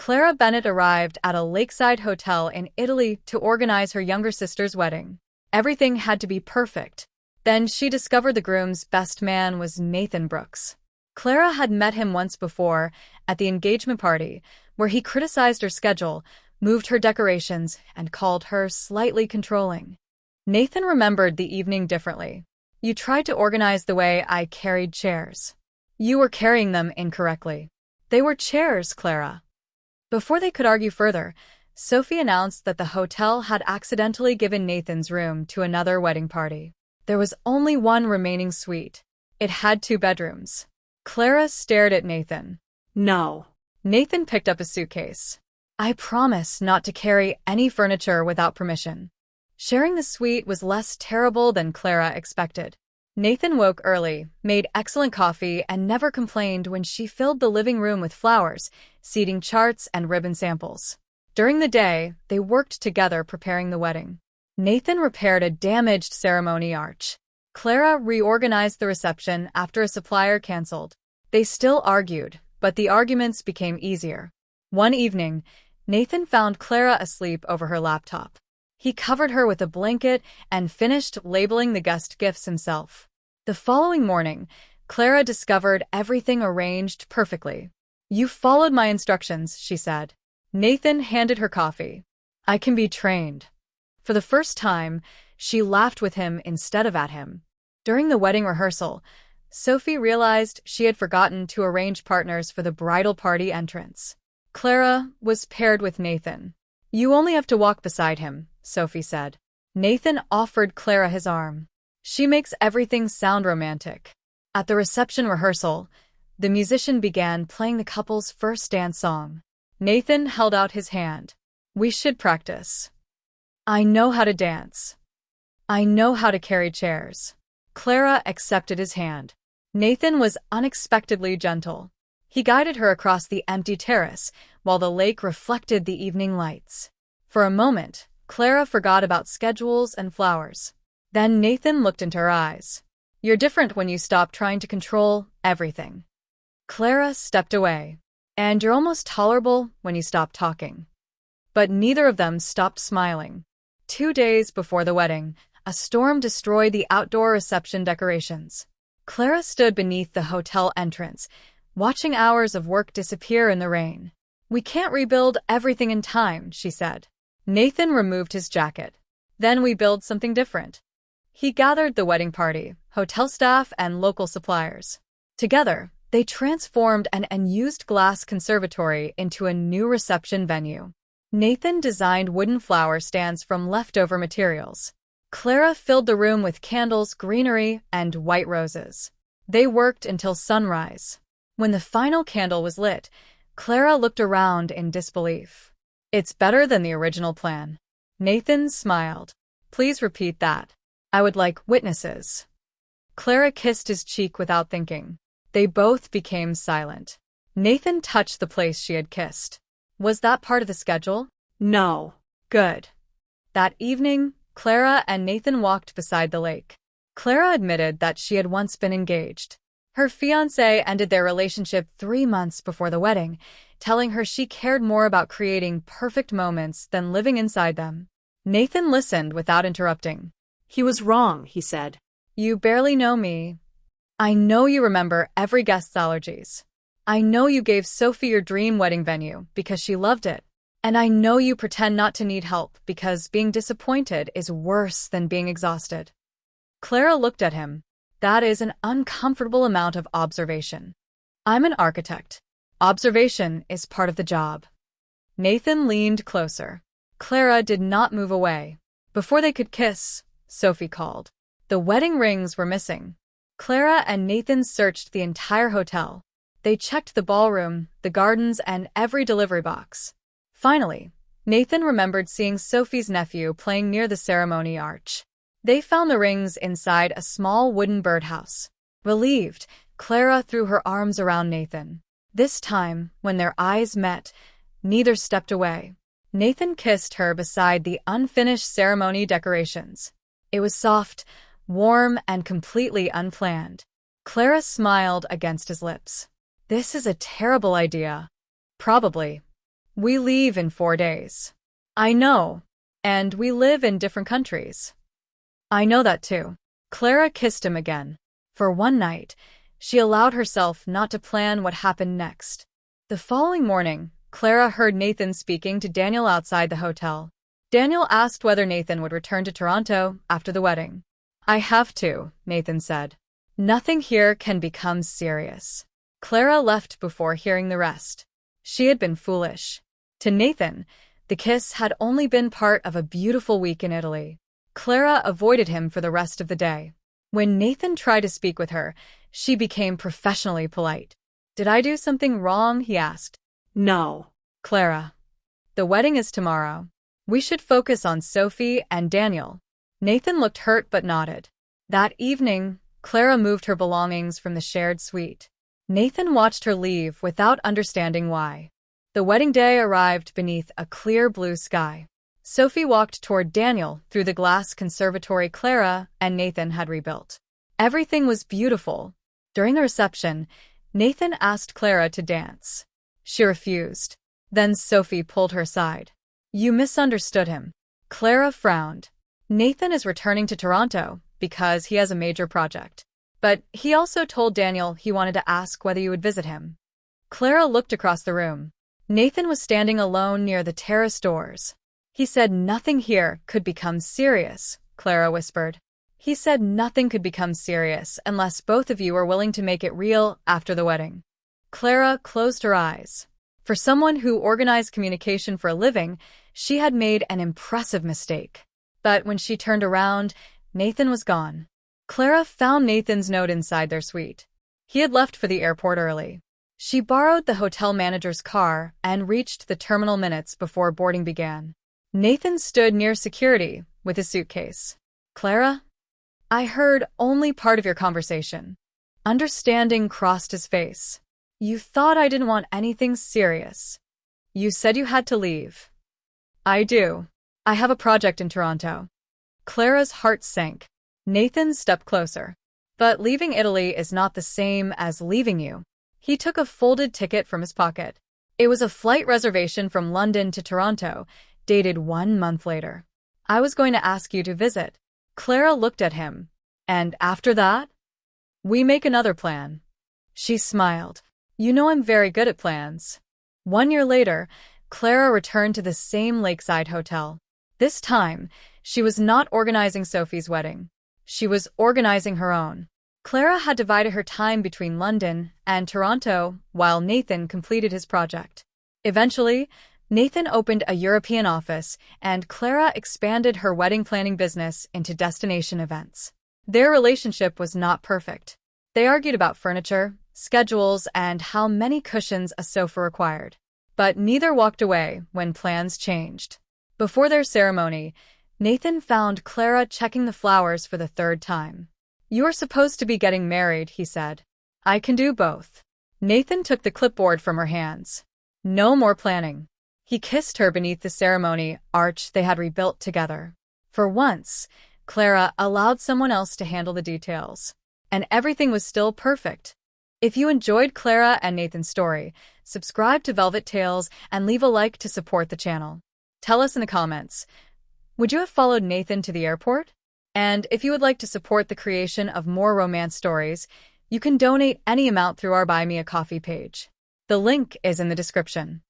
Clara Bennett arrived at a lakeside hotel in Italy to organize her younger sister's wedding. Everything had to be perfect. Then she discovered the groom's best man was Nathan Brooks. Clara had met him once before at the engagement party, where he criticized her schedule, moved her decorations, and called her slightly controlling. Nathan remembered the evening differently. "You tried to organize the way I carried chairs. You were carrying them incorrectly." "They were chairs, Clara." Before they could argue further, Sophie announced that the hotel had accidentally given Nathan's room to another wedding party. There was only one remaining suite. It had 2 bedrooms. Clara stared at Nathan. No. Nathan picked up a suitcase. "I promise not to carry any furniture without permission." Sharing the suite was less terrible than Clara expected. Nathan woke early, made excellent coffee, and never complained when she filled the living room with flowers, seating charts, and ribbon samples. During the day, they worked together preparing the wedding. Nathan repaired a damaged ceremony arch. Clara reorganized the reception after a supplier canceled. They still argued, but the arguments became easier. One evening, Nathan found Clara asleep over her laptop. He covered her with a blanket and finished labeling the guest gifts himself. The following morning, Clara discovered everything arranged perfectly. "You followed my instructions," she said. Nathan handed her coffee. "I can be trained." For the first time, she laughed with him instead of at him. During the wedding rehearsal, Sophie realized she had forgotten to arrange partners for the bridal party entrance. Clara was paired with Nathan. "You only have to walk beside him," Sophie said. Nathan offered Clara his arm. "She makes everything sound romantic." At the reception rehearsal, the musician began playing the couple's first dance song. Nathan held out his hand. "We should practice. I know how to dance. I know how to carry chairs." Clara accepted his hand. Nathan was unexpectedly gentle. He guided her across the empty terrace while the lake reflected the evening lights. For a moment, Clara forgot about schedules and flowers. Then Nathan looked into her eyes. "You're different when you stop trying to control everything." Clara stepped away. "And you're almost tolerable when you stop talking." But neither of them stopped smiling. 2 days before the wedding, a storm destroyed the outdoor reception decorations. Clara stood beneath the hotel entrance, watching hours of work disappear in the rain. "We can't rebuild everything in time," she said. Nathan removed his jacket. "Then we build something different." He gathered the wedding party, hotel staff, and local suppliers. Together, they transformed an unused glass conservatory into a new reception venue. Nathan designed wooden flower stands from leftover materials. Clara filled the room with candles, greenery, and white roses. They worked until sunrise. When the final candle was lit, Clara looked around in disbelief. "It's better than the original plan." Nathan smiled. "Please repeat that. I would like witnesses." Clara kissed his cheek without thinking. They both became silent. Nathan touched the place she had kissed. "Was that part of the schedule?" No. "Good." That evening, Clara and Nathan walked beside the lake. Clara admitted that she had once been engaged. Her fiancé ended their relationship 3 months before the wedding, telling her she cared more about creating perfect moments than living inside them. Nathan listened without interrupting. "He was wrong," he said. "You barely know me. I know you remember every guest's allergies. I know you gave Sophie your dream wedding venue because she loved it. And I know you pretend not to need help because being disappointed is worse than being exhausted." Clara looked at him. "That is an uncomfortable amount of observation. I'm an architect. Observation is part of the job." Nathan leaned closer. Clara did not move away. Before they could kiss, Sophie called. The wedding rings were missing. Clara and Nathan searched the entire hotel. They checked the ballroom, the gardens, and every delivery box. Finally, Nathan remembered seeing Sophie's nephew playing near the ceremony arch. They found the rings inside a small wooden birdhouse. Relieved, Clara threw her arms around Nathan. This time, when their eyes met, neither stepped away. Nathan kissed her beside the unfinished ceremony decorations. It was soft, warm, and completely unplanned. Clara smiled against his lips. "This is a terrible idea." "Probably. We leave in 4 days. I know. And we live in different countries. I know that too. Clara kissed him again. For one night, she allowed herself not to plan what happened next. The following morning, Clara heard Nathan speaking to Daniel outside the hotel. Daniel asked whether Nathan would return to Toronto after the wedding. I have to, Nathan said. Nothing here can become serious. Clara left before hearing the rest. She had been foolish. To Nathan, the kiss had only been part of a beautiful week in Italy. Clara avoided him for the rest of the day. When Nathan tried to speak with her, she became professionally polite. Did I do something wrong? He asked. No. Clara. The wedding is tomorrow. We should focus on Sophie and Daniel. Nathan looked hurt but nodded. That evening, Clara moved her belongings from the shared suite. Nathan watched her leave without understanding why. The wedding day arrived beneath a clear blue sky. Sophie walked toward Daniel through the glass conservatory Clara and Nathan had rebuilt. Everything was beautiful. During the reception, Nathan asked Clara to dance. She refused. Then Sophie pulled her aside. You misunderstood him. Clara frowned. Nathan is returning to Toronto because he has a major project. But he also told Daniel he wanted to ask whether you would visit him. Clara looked across the room. Nathan was standing alone near the terrace doors. He said nothing here could become serious, Clara whispered. He said nothing could become serious unless both of you were willing to make it real after the wedding. Clara closed her eyes. For someone who organized communication for a living, she had made an impressive mistake. But when she turned around, Nathan was gone. Clara found Nathan's note inside their suite. He had left for the airport early. She borrowed the hotel manager's car and reached the terminal minutes before boarding began. Nathan stood near security with his suitcase. Clara? I heard only part of your conversation. Understanding crossed his face. You thought I didn't want anything serious. You said you had to leave. I do. I have a project in Toronto. Clara's heart sank. Nathan stepped closer. But leaving Italy is not the same as leaving you. He took a folded ticket from his pocket. It was a flight reservation from London to Toronto, dated 1 month later. I was going to ask you to visit. Clara looked at him. And after that? We make another plan. She smiled. You know I'm very good at plans. 1 year later, Clara returned to the same lakeside hotel. This time, she was not organizing Sophie's wedding. She was organizing her own. Clara had divided her time between London and Toronto while Nathan completed his project. Eventually, Nathan opened a European office and Clara expanded her wedding planning business into destination events. Their relationship was not perfect. They argued about furniture, schedules, and how many cushions a sofa required. But neither walked away when plans changed. Before their ceremony, Nathan found Clara checking the flowers for the 3rd time. You are supposed to be getting married, he said. I can do both. Nathan took the clipboard from her hands. No more planning. He kissed her beneath the ceremony arch they had rebuilt together. For once, Clara allowed someone else to handle the details. And everything was still perfect. If you enjoyed Clara and Nathan's story, subscribe to Velvet Tales and leave a like to support the channel. Tell us in the comments, would you have followed Nathan to the airport? And if you would like to support the creation of more romance stories, you can donate any amount through our Buy Me a Coffee page. The link is in the description.